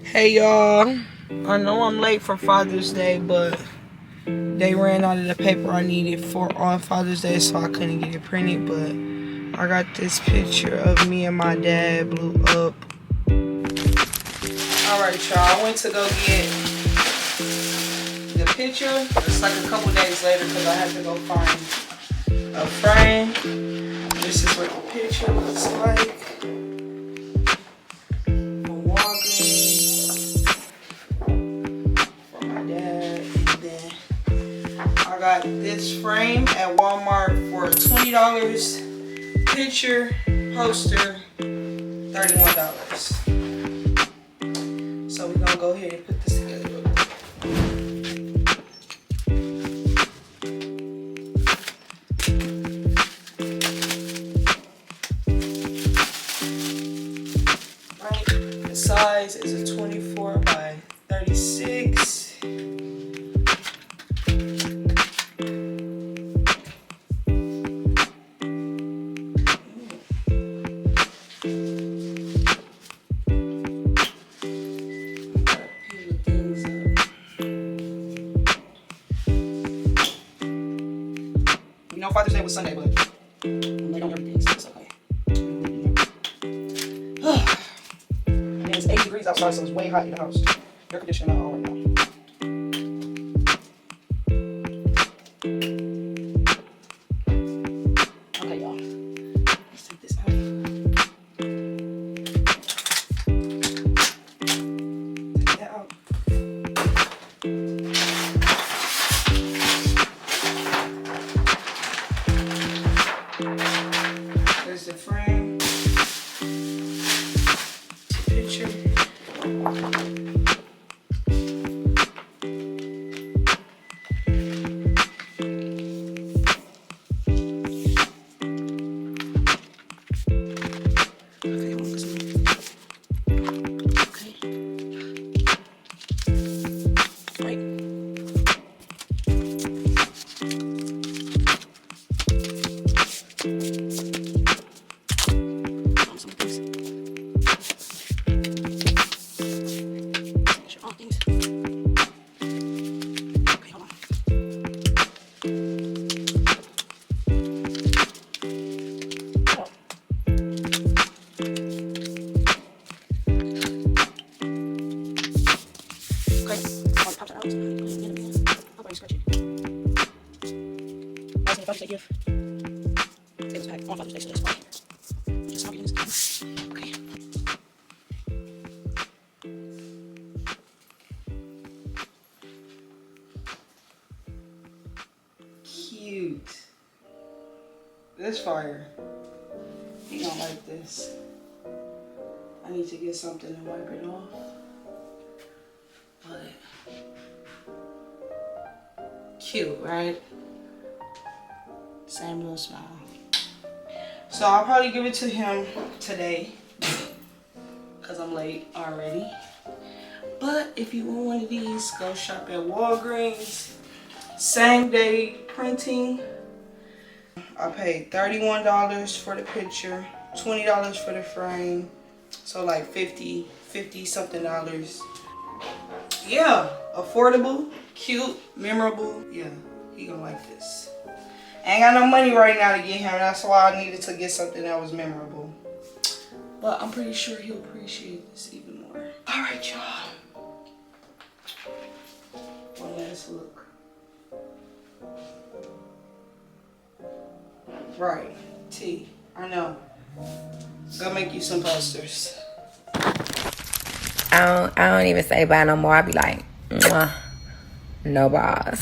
Hey y'all, I know I'm late for Father's Day, but they ran out of the paper I needed on Father's Day, so I couldn't get it printed. But I got this picture of me and my dad blew up. Alright y'all, I went to go get the picture. It's like a couple days later because I had to go find a frame. This is what the picture looks like. From Walgreens. For my dad. And then I got this frame at Walmart for $20. Picture, poster, $31. So we're gonna go ahead and put this together. Right, the size is a 24 by 36. You know Father's Day was Sunday, but I'm late on everything, so it's okay. And it's 80 degrees outside, so it's way hot in the house. Air conditioner not on right now. Okay, y'all. Let's take this out. Take that out. There's the frame, picture. Okay, one this one. Okay. Right. Gift. It was packed on Father's Day, so that's why. Just not getting this. Okay. Cute. This fire. He don't like this. I need to get something to wipe it off. But cute, right? Same little smile. So I'll probably give it to him today because I'm late already. But if you want one of these, go shop at Walgreens. Same day printing. I paid $31 for the picture, $20 for the frame. So like 50 something dollars. Yeah, affordable, cute, memorable. Yeah, he gonna like this. I ain't got no money right now to get him. That's why I needed to get something that was memorable. But I'm pretty sure he'll appreciate this even more. All right, y'all. One last look. Right, T. I know. Go make you some posters. I don't even say bye no more. I be like, mwah, no balls.